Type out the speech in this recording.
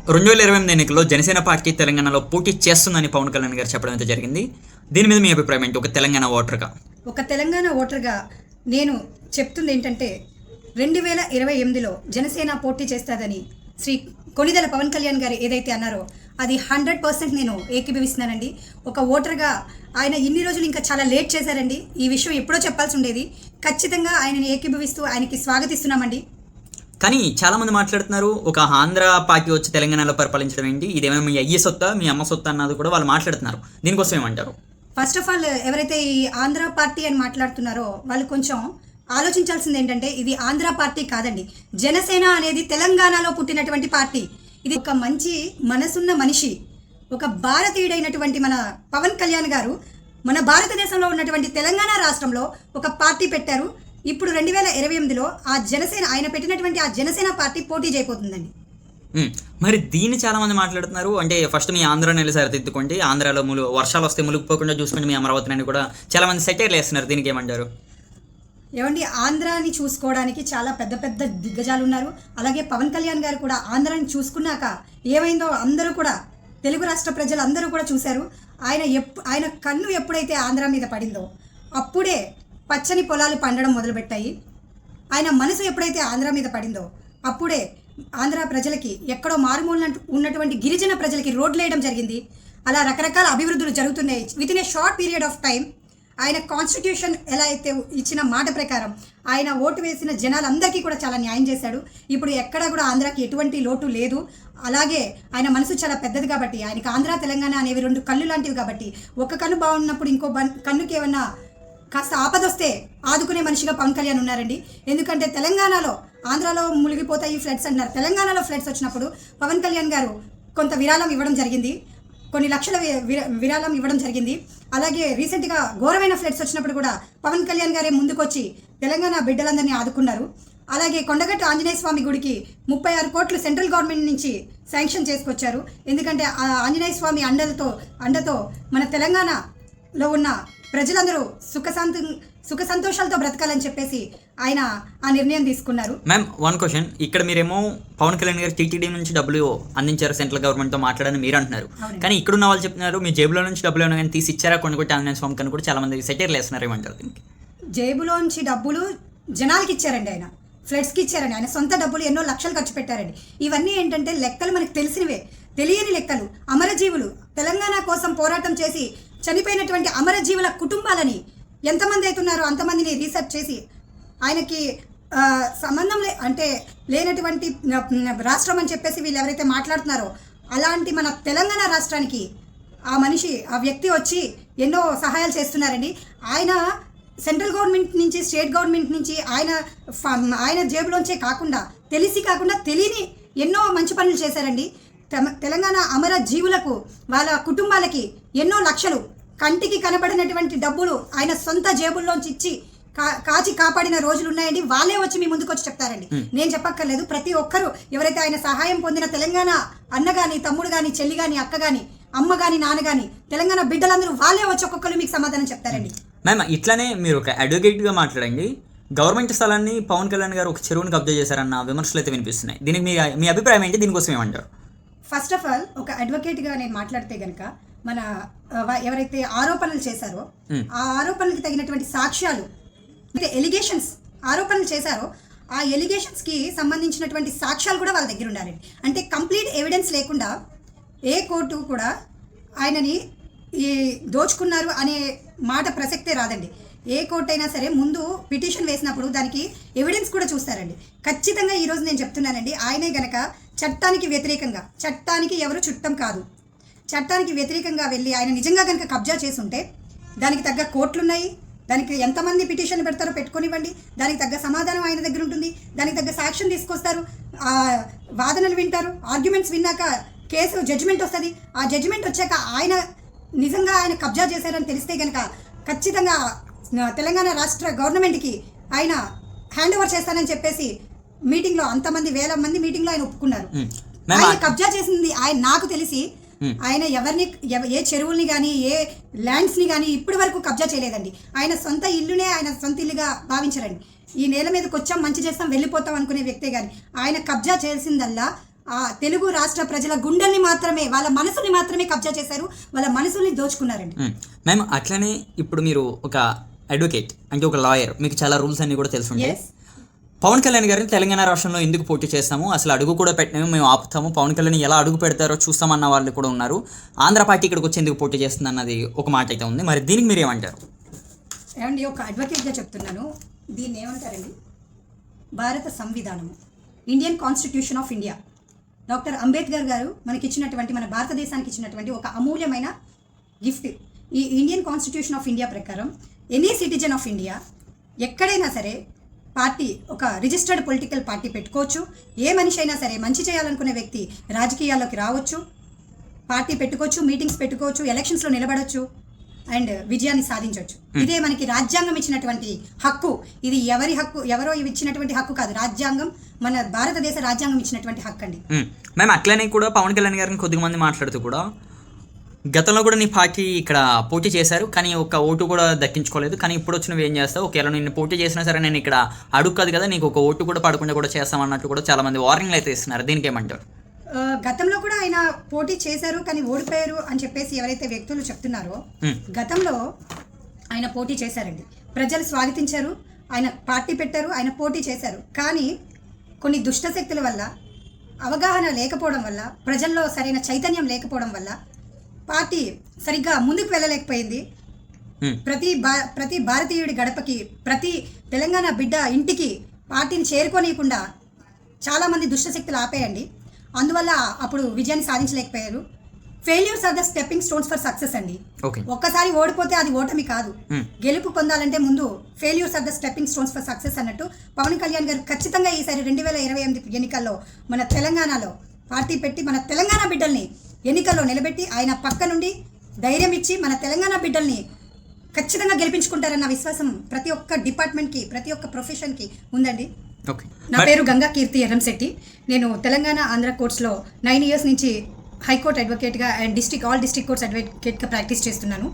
2028 ఎన్నికల్లో జనసేన పార్టీ తెలంగాణలో పోటీ చేస్తుందని పవన్ కళ్యాణ్ గారు చెప్పడం అయితే జరిగింది. దీని మీద మీ అభిప్రాయం ఏంటి? ఒక తెలంగాణ ఓటర్గా నేను చెప్తుంది ఏంటంటే 2028లో జనసేన పోటీ చేస్తుందని శ్రీ కొణిదెల పవన్ కళ్యాణ్ గారు ఏదైతే అన్నారో అది 100% నేను ఏకీభవిస్తున్నానండి. ఒక ఓటర్గా ఆయన ఇన్ని రోజులు ఇంకా చాలా లేట్ చేశారండి. ఈ విషయం ఎప్పుడో చెప్పాల్సి ఉండేది. ఖచ్చితంగా ఆయనని ఏకీభవిస్తూ ఆయనకి స్వాగతిస్తున్నామండి. కానీ చాలా మంది మాట్లాడుతున్నారు, ఒక ఆంధ్ర పార్టీ వచ్చి తెలంగాణలో పరిపాలించడం ఏంటి, ఇదేమైనా మీ అయ్యే సొత్తా మీ అమ్మ సొత్తా అన్నది కూడా వాళ్ళు మాట్లాడుతున్నారు. దీనికోసం ఏమంటారు? ఫస్ట్ ఆఫ్ ఆల్ ఎవరైతే ఈ ఆంధ్ర పార్టీ అని మాట్లాడుతున్నారో వాళ్ళు కొంచెం ఆలోచించాల్సింది ఏంటంటే ఇది ఆంధ్ర పార్టీ కాదండి. జనసేన అనేది తెలంగాణలో పుట్టినటువంటి పార్టీ. ఇది ఒక మంచి మనసున్న మనిషి, ఒక భారతీయుడైనటువంటి మన పవన్ కళ్యాణ్ గారు మన భారతదేశంలో ఉన్నటువంటి తెలంగాణ రాష్ట్రంలో ఒక పార్టీ పెట్టారు. ఇప్పుడు 2028లో ఆ జనసేన ఆయన పెట్టినటువంటి ఆ జనసేన పార్టీ పోటీ చేయబోతుందండి. మరి దీన్ని చాలా మంది మాట్లాడుతున్నారు. అంటే ఫస్ట్ మీ ఆంధ్ర నెల సరిదిద్దుకోండి, ఆంధ్రాలో వర్షాలు వస్తే మునిగిపోకుండా చూసుకోండి మీ అమరావతిని కూడా చాలా మంది సెటైర్లు వేస్తున్నారు. దీనికి ఏమంటారు? ఏమండి, ఆంధ్రాని చూసుకోవడానికి చాలా పెద్ద పెద్ద దిగ్గజాలు ఉన్నారు. అలాగే పవన్ కళ్యాణ్ గారు కూడా ఆంధ్రాని చూసుకున్నాక ఏమైందో అందరూ కూడా తెలుగు రాష్ట్ర ప్రజలు అందరూ కూడా చూశారు. ఆయన కన్ను ఎప్పుడైతే ఆంధ్ర మీద పడిందో అప్పుడే పచ్చని పొలాలు పండడం మొదలుపెట్టాయి. ఆయన మనసు ఎప్పుడైతే ఆంధ్ర మీద పడిందో అప్పుడే ఆంధ్ర ప్రజలకి ఎక్కడో మారుమూల ఉన్నటువంటి గిరిజన ప్రజలకి రోడ్లు వేయడం జరిగింది. అలా రకరకాల అభివృద్ధులు జరుగుతున్నాయి. With in a short period of time ఆయన కాన్స్టిట్యూషన్ ఎలా అయితే ఇచ్చిన మాట ప్రకారం ఆయన ఓటు వేసిన జనాలందరికీ కూడా చాలా న్యాయం చేశాడు. ఇప్పుడు ఎక్కడా కూడా ఆంధ్రాకి ఎటువంటి లోటు లేదు. అలాగే ఆయన మనసు చాలా పెద్దది కాబట్టి ఆయనకి ఆంధ్ర తెలంగాణ అనేవి రెండు కళ్ళు లాంటివి కాబట్టి ఒక కన్ను బాగున్నప్పుడు ఇంకో కన్నుకి ఏమన్నా కాస్త ఆపదొస్తే ఆదుకునే మనిషిగా పవన్ కళ్యాణ్ ఉన్నారండి. ఎందుకంటే తెలంగాణలో ఆంధ్రాలో మునిగిపోతాయి ఫ్లడ్స్ అంటున్నారు. తెలంగాణలో ఫ్లడ్స్ వచ్చినప్పుడు పవన్ కళ్యాణ్ గారు కొంత విరాళం ఇవ్వడం జరిగింది, కొన్ని లక్షల విరాళం ఇవ్వడం జరిగింది. అలాగే రీసెంట్గా ఘోరమైన ఫ్లడ్స్ వచ్చినప్పుడు కూడా పవన్ కళ్యాణ్ గారే ముందుకొచ్చి తెలంగాణ బిడ్డలందరినీ ఆదుకున్నారు. అలాగే కొండగట్టు ఆంజనేయ స్వామి గుడికి 36 కోట్లు సెంట్రల్ గవర్నమెంట్ నుంచి శాంక్షన్ చేసుకొచ్చారు. ఎందుకంటే ఆ ఆంజనేయ స్వామి అండతో మన తెలంగాణలో ఉన్న ప్రజలందరూ సుఖ సంతోషాలతో బ్రతకాలని చెప్పేసి ఆయన ఆ నిర్ణయం తీసుకున్నారు. Ma'am, one question. ఇక్కడ మీరేమో పవన్ కళ్యాణ్ గారు టీటీడీ నుంచి డబ్బులు అందించారు, సెంట్రల్ గవర్నమెంట్తో మాట్లాడని మీరు అంటున్నారు. కానీ ఇక్కడున్న వాళ్ళు చెప్తున్నారు మీ జేబులో నుంచి డబ్బులు ఏమైనా కానీ తీసి ఇచ్చారా కొండగొట్టి ఆంజనేయ స్వామి కన్నా కూడా చాలా మంది సెటైర్లు వేస్తున్నారు. ఏమంటారు దీనికి? జేబులోంచి డబ్బులు జనాలకి ఇచ్చారండి, ఆయన ఫ్లడ్స్కి ఇచ్చారండి. ఆయన సొంత డబ్బులు ఎన్నో లక్షలు ఖర్చు పెట్టారండి. ఇవన్నీ ఏంటంటే లెక్కలు మనకు తెలిసినవే, తెలియని లెక్కలు. అమరజీవులు తెలంగాణ కోసం పోరాటం చేసి చనిపోయినటువంటి అమరజీవుల కుటుంబాలని ఎంతమంది అవుతున్నారో అంతమందిని రీసెర్చ్ చేసి ఆయనకి సంబంధం లేనటువంటి రాష్ట్రం అని చెప్పేసి వీళ్ళు ఎవరైతే మాట్లాడుతున్నారో అలాంటి మన తెలంగాణ రాష్ట్రానికి ఆ వ్యక్తి వచ్చి ఎన్నో సహాయాలు చేస్తున్నారండి. ఆయన సెంట్రల్ గవర్నమెంట్ నుంచి స్టేట్ గవర్నమెంట్ నుంచి ఆయన జేబులోంచే కాకుండా తెలియని ఎన్నో మంచి పనులు చేశారండి. తెలంగాణ అమర జీవులకు వాళ్ళ కుటుంబాలకి ఎన్నో లక్షలు కంటికి కనబడినటువంటి డబ్బులు ఆయన సొంత జేబుల్లోంచి ఇచ్చి కాచి కాపాడిన రోజులు ఉన్నాయండి. వాళ్ళే వచ్చి మీ ముందుకు వచ్చి చెప్తారండి, నేను చెప్పక్కర్లేదు. ప్రతి ఒక్కరూ ఎవరైతే ఆయన సహాయం పొందిన తెలంగాణ అన్న కానీ తమ్ముడు కానీ చెల్లి కానీ అక్క కానీ అమ్మ కానీ నాన్న కానీ తెలంగాణ బిడ్డలందరూ వాళ్ళే వచ్చి ఒక్కొక్కరు మీకు సమాధానం చెప్తారండి. మ్యామ్, ఇట్లానే మీరు ఒక అడ్వకేట్గా మాట్లాడండి. గవర్నమెంట్ స్థలాన్ని పవన్ కళ్యాణ్ గారు ఒక చెరువుని కబ్జా చేశారన్న విమర్శలు అయితే వినిపిస్తున్నాయి. దీనికి మీ అభిప్రాయం ఏంటి? దీనికోసం ఏమంటారు? ఫస్ట్ ఆఫ్ ఆల్ ఒక అడ్వకేట్గా నేను మాట్లాడితే కనుక మన ఎవరైతే ఆరోపణలు చేశారో ఆ ఆరోపణలకు తగినటువంటి సాక్ష్యాలు అంటే ఆరోపణలు చేశారో ఆ ఎలిగేషన్స్కి సంబంధించినటువంటి సాక్ష్యాలు కూడా వాళ్ళ దగ్గర ఉండాలండి. అంటే కంప్లీట్ ఎవిడెన్స్ లేకుండా ఏ కోర్టు కూడా ఆయనని దోచుకున్నారు అనే మాట ప్రసక్తే రాదండి. ఏ కోర్టు అయినా సరే ముందు పిటిషన్ వేసినప్పుడు దానికి ఎవిడెన్స్ కూడా చూస్తారండి. ఖచ్చితంగా ఈరోజు నేను చెప్తున్నానండి, ఆయనే గనక చట్టానికి ఎవరు చుట్టం కాదు, చట్టానికి వ్యతిరేకంగా వెళ్ళి ఆయన నిజంగా కనుక కబ్జా చేసుంటే దానికి తగ్గ కోర్టులున్నాయి, దానికి ఎంతమంది పిటిషన్ పెడతారో పెట్టుకొనివ్వండి, దానికి తగ్గ సమాధానం ఆయన దగ్గర ఉంటుంది, దానికి తగ్గ సాక్ష్యం తీసుకొస్తారు, వాదనలు వింటారు, ఆర్గ్యుమెంట్స్ విన్నాక కేసు జడ్జిమెంట్ వస్తుంది. ఆ జడ్జిమెంట్ వచ్చాక నిజంగా ఆయన కబ్జా చేశారని తెలిస్తే కనుక ఖచ్చితంగా తెలంగాణ రాష్ట్ర గవర్నమెంట్కి ఆయన హ్యాండ్ ఓవర్ చేస్తానని చెప్పేసి మీటింగ్లో అంతమంది వేల మంది మీటింగ్లో ఆయన ఒప్పుకున్నారు. ఆయన కబ్జా చేసింది నాకు తెలిసి ఆయన ఏ చెరువుల్ని కానీ ఏ ల్యాండ్స్ని కానీ ఇప్పటి వరకు కబ్జా చేయలేదండి. ఆయన సొంత ఇల్లునే ఆయన సొంత ఇల్లుగా భావించారండి. ఈ నేల మీదకి వచ్చాం మంచి చేస్తాం వెళ్ళిపోతాం అనుకునే వ్యక్తే కానీ ఆయన కబ్జా చేసిందల్లా ఆ తెలుగు రాష్ట్ర ప్రజల గుండెల్ని మాత్రమే, వాళ్ళ మనసుని మాత్రమే కబ్జా చేశారు, వాళ్ళ మనసుల్ని దోచుకున్నారండి. మ్యామ్ అట్లనే ఇప్పుడు మీరు ఒక అడ్వకేట్ అంటే ఒక లాయర్, మీకు చాలా రూల్స్ అన్ని కూడా తెలుసుంటాయి. Yes. పవన్ కళ్యాణ్ గారిని తెలంగాణ రాష్ట్రంలో ఎందుకు పోటీ చేస్తాము, అసలు అడుగు కూడా పెట్టినాము, మేము ఆపుతాము, పవన్ కళ్యాణ్ ఎలా అడుగు పెడతారో చూస్తామన్న వాళ్ళు కూడా ఉన్నారు, ఆంధ్ర పార్టీ ఇక్కడికి వచ్చి ఎందుకు పోటీ చేస్తుంది అన్నది ఒక మాట అయితే ఉంది. మరి దీనికి మీరు ఏమంటారు? ఏమండి, ఒక అడ్వకేట్గా చెప్తున్నాను, దీన్ని ఏమంటారండి, భారత సంవిధానము, Indian constitution of India, doctor Ambedkar గారు మనకి ఇచ్చినటువంటి, మన భారతదేశానికి ఇచ్చినటువంటి ఒక అమూల్యమైన గిఫ్ట్. ఈ ఇండియన్ కాన్స్టిట్యూషన్ ఆఫ్ ఇండియా ప్రకారం ఎనీ సిటిజన్ ఆఫ్ ఇండియా ఎక్కడైనా సరే పార్టీ, ఒక రిజిస్టర్డ్ పొలిటికల్ పార్టీ పెట్టుకోవచ్చు. ఏ మనిషి అయినా సరే, మంచి చేయాలనుకునే వ్యక్తి రాజకీయాల్లోకి రావచ్చు, పార్టీ పెట్టుకోవచ్చు, మీటింగ్స్ పెట్టుకోవచ్చు, ఎలక్షన్స్లో నిలబడవచ్చు అండ్ విజయాన్ని సాధించవచ్చు. ఇదే మనకి రాజ్యాంగం ఇచ్చినటువంటి హక్కు. ఇది ఎవరి హక్కు, ఎవరో ఇచ్చినటువంటి హక్కు కాదు, రాజ్యాంగం, మన భారతదేశ రాజ్యాంగం ఇచ్చినటువంటి హక్కు అండి. మేము అట్లనే కూడా పవన్ కళ్యాణ్ గారిని కొద్దిగా మంది మాట్లాడుతూ కూడా, గతంలో కూడా నీ పార్టీ ఇక్కడ పోటీ చేశారు కానీ ఒక ఓటు కూడా దక్కించుకోలేదు, కానీ ఇప్పుడు వచ్చి నువ్వు ఏం చేస్తావు, ఒకవేళ నేను పోటీ చేసినా సరే నేను ఇక్కడ అడుగు కాదు కదా, నీకు ఒక ఓటు కూడా పడకుండా కూడా చేస్తామన్నట్టు కూడా చాలా మంది వార్నింగ్లు అయితే ఇస్తున్నారు. దీనికి ఏమంటారు? గతంలో కూడా ఆయన పోటీ చేశారు కానీ ఓడిపోయారు అని చెప్పేసి ఎవరైతే వ్యక్తులు చెప్తున్నారో, గతంలో ఆయన పోటీ చేశారండి, ప్రజలు స్వాగతించారు, ఆయన పార్టీ పెట్టారు, ఆయన పోటీ చేశారు. కానీ కొన్ని దుష్టశక్తుల వల్ల, అవగాహన లేకపోవడం వల్ల, ప్రజల్లో సరైన చైతన్యం లేకపోవడం వల్ల పార్టీ సరిగ్గా ముందుకు వెళ్ళలేకపోయింది. ప్రతి భారతీయుడి గడపకి, ప్రతి తెలంగాణ బిడ్డ ఇంటికి పార్టీని చేరుకోనీయకుండా చాలామంది దుష్టశక్తులు ఆపేయండి. అందువల్ల అప్పుడు విజయాన్ని సాధించలేకపోయారు. Failures are the stepping stones for success అండి. ఒక్కసారి ఓడిపోతే అది ఓటమి కాదు, గెలుపు పొందాలంటే ముందు failures are the stepping stones for success అన్నట్టు పవన్ కళ్యాణ్ గారు ఖచ్చితంగా ఈసారి 2028 ఎన్నికల్లో మన తెలంగాణలో పార్టీ పెట్టి మన తెలంగాణ బిడ్డల్ని ఎన్నికల్లో నిలబెట్టి ఆయన పక్క నుండి ధైర్యం ఇచ్చి మన తెలంగాణ బిడ్డల్ని ఖచ్చితంగా గెలిపించుకుంటారన్న విశ్వాసం ప్రతి ఒక్క డిపార్ట్మెంట్కి, ప్రతి ఒక్క ప్రొఫెషన్కి ఉందండి. నా పేరు గంగా కీర్తి ఎర్రంశెట్టి. నేను తెలంగాణ ఆంధ్ర కోర్ట్స్లో 9 years నుంచి హైకోర్టు అడ్వకేట్గా అండ్ ఆల్ డిస్ట్రిక్ట్ కోర్ట్స్ అడ్వకేట్గా ప్రాక్టీస్ చేస్తున్నాను.